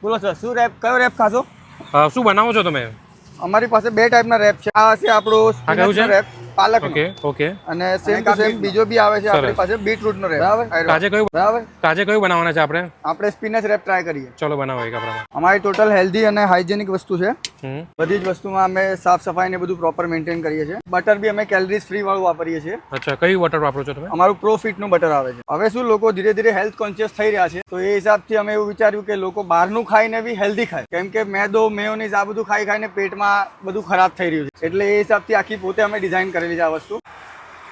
બોલો સર, શું રેપ, કયો રેપ ખાશો? શું બનાવો છો તમે? અમારી પાસે બે ટાઈપના રેપ છે. આ છે આપણો સ્પિનચનો રેપ, પાલકનો. Okay okay. અને સેમ ટુ સેમ બીજો બી આવે છે આપણી પાસે, બીટરૂટનો રેપ. બરાબર. કાજે કયું બનાવવાના છે આપણે? આપણે સ્પિનચ રેપ ટ્રાય કરીએ. ચલો બનાવો એક આપણે. અમારી ટોટલ હેલ્ધી અને હાઇજેનિક વસ્તુ છે. હમ. બધી જ વસ્તુમાં અમે સાફ સફાઈ ને બધું પ્રોપર મેન્ટેન કરીએ છીએ. બટર બી અમે કેલરીઝ ફ્રી વાળું વાપરીએ છીએ. અચ્છા, કયું બટર વાપરો છો તમે? અમારું પ્રોફિટ નું બટર આવે છે. હવે શું લોકો ધીરે ધીરે હેલ્થ કોન્શિયસ થઈ રહ્યા છે, તો એ હિસાબથી અમે એવું વિચાર્યું કે લોકો બહારનું ખાઈને બી હેલ્ધી ખાય, કેમ કે મેદો, મેયોનીઝ આ બધું ખાઈ ખાઈને પેટમાં બધું ખરાબ થઈ રહ્યું છે. એટલે એ હિસાબથી આખી પોતે અમે ડિઝાઇન કરેલી છે આ વસ્તુ.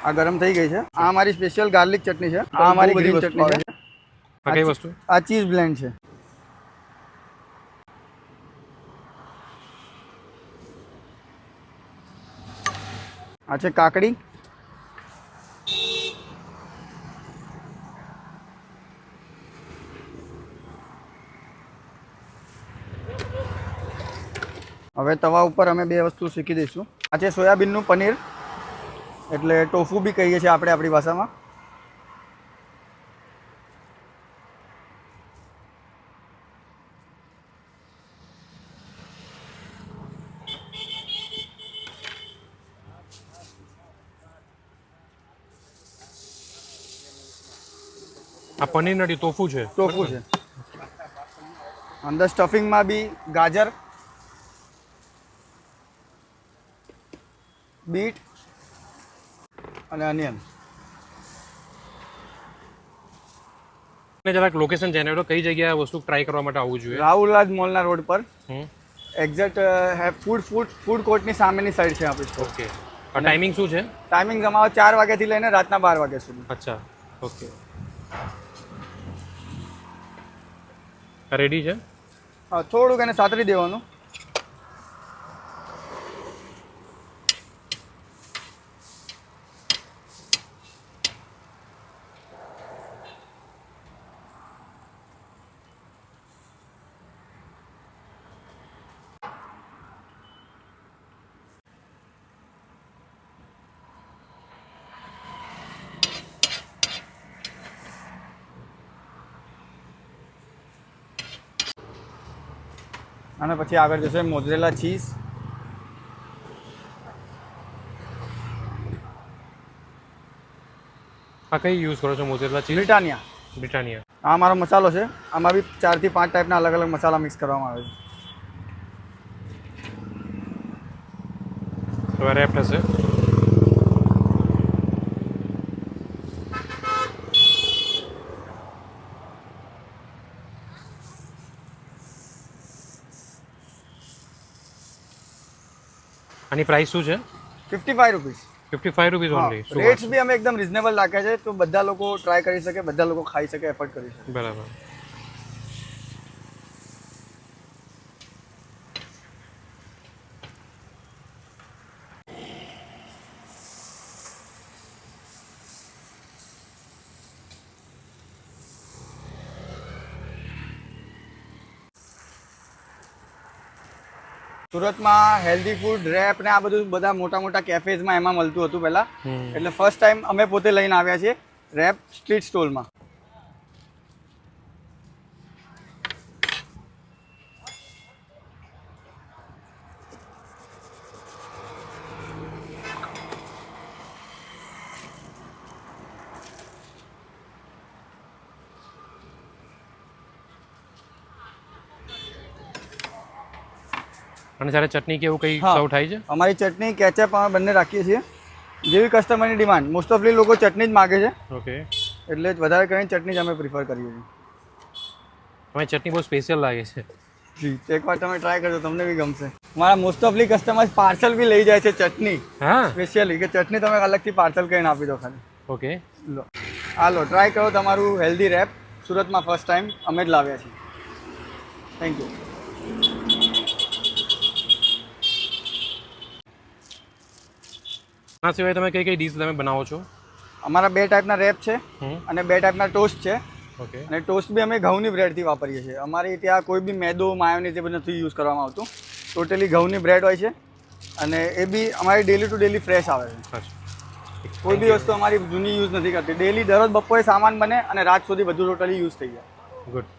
આ ગરમ થઈ ગઈ છે. આ અમારી સ્પેશિયલ ગાર્લિક ચટણી છે. આ અમારી ગ્રીન ચટણી છે. આ કઈ વસ્તુ? આ ચીઝ બ્લેન્ડ છે. આ છે કાકડી. હવે તવા ઉપર અમે બે વસ્તુ શીખી દઈશું. આ છે સોયાબીનનું પનીર, એટલે ટોફુ બી કહીએ છીએ આપણે આપણી ભાષામાં. આ પનીર નથી, ટોફુ છે. ટોફુ છે. અંદર સ્ટફિંગમાં બી ગાજર, બીટ અને અનિયન. જરાક લોકેશન જણાવો, કઈ જગ્યાએ આ વસ્તુ ટ્રાય કરવા માટે આવવું જોઈએ? રાહુલાજ મોલના રોડ પર હમ. એક્ઝેક્ટ ફૂડ કોર્ટની સામેની સાઈડ છે આપણી સ્ટોર. ઓકે. આ ટાઈમિંગ શું છે? ટાઈમિંગ અમારો 4 વાગ્યાથી લઈને રાતના 12 વાગ્યા સુધી. અચ્છા, ઓકે. રેડી છે? હા, થોડુંક એને સાતરી દેવાનું. અને પછી આગળ જશે મોઝરેલા ચીઝ. આ કઈ યુઝ કરો છો મોઝરેલા ચીઝ? બ્રિટાનિયા. બ્રિટાનિયા. આ અમારો મસાલો છે. આમાં બી 4 થી 5 ટાઈપના અલગ અલગ મસાલા મિક્સ કરવામાં આવે છે. હવે રેપ થશે. આની પ્રાઇસ શું છે? 55 રૂપીસ. 55 rupees only. રેટ્સ બી અમે એકદમ રિઝનેબલ રાખ્યા છે, તો બધા લોકો ટ્રાય કરી શકે, બધા લોકો ખાઈ શકે, એફર્ટ કરી શકે. બરાબર. સુરતમાં હેલ્ધી ફૂડ રેપ ને આ બધું બધા મોટા મોટા કેફેઝમાં એમાં મળતું હતું પહેલા. એટલે ફર્સ્ટ ટાઈમ અમે પોતે લઈને આવ્યા છીએ રેપ સ્ટ્રીટ સ્ટોલમાં. અને જ્યારે ચટણી કે એવું કંઈ સર્વ થાય છે? અમારી ચટણી, કેચઅપ અમે બંને રાખીએ છીએ. જેવી કસ્ટમરની ડિમાન્ડ. મોસ્ટ ઓફલી લોકો ચટણી જ માગે છે. ઓકે. એટલે વધારે કરીને ચટણી જ અમે પ્રિફર કરીએ છીએ. તમારી ચટણી બહુ સ્પેશિયલ લાગે છે. જી, એકવાર તમે ટ્રાય કરજો, તમને બી ગમશે. મારા મોસ્ટ ઓફલી કસ્ટમર્સ પાર્સલ બી લઈ જાય છે ચટણી. હા, સ્પેશિયલી કે ચટણી તમે અલગથી પાર્સલ કરીને આપી દો ખાલી. ઓકે. લો, આ લો, ટ્રાય કરો તમારું હેલ્ધી રેપ. સુરતમાં ફર્સ્ટ ટાઈમ અમે જ લાવ્યા છીએ. Thank you. આ સિવાય તમે કઈ કઈ ડીશ તમે બનાવો છો? અમારા 2 ટાઈપના રેપ છે અને 2 ટાઈપના ટોસ્ટ છે. ઓકે. અને ટોસ્ટ બી અમે ઘઉંની બ્રેડથી વાપરીએ છીએ. અમારી ત્યાં કોઈ બી મેદો, માયોનીઝ એ બધું નથી યુઝ કરવામાં આવતું. ટોટલી ઘઉંની બ્રેડ હોય છે અને એ બી અમારી ડેલી ટુ ડેલી ફ્રેશ આવે છે. અચ્છા. કોઈ બી વસ્તુ અમારી જૂની યુઝ નથી કરતી. ડેલી દરરોજ બપોરે સામાન બને અને રાત સુધી બધું ટોટલી યુઝ થઈ જાય. ગુડ.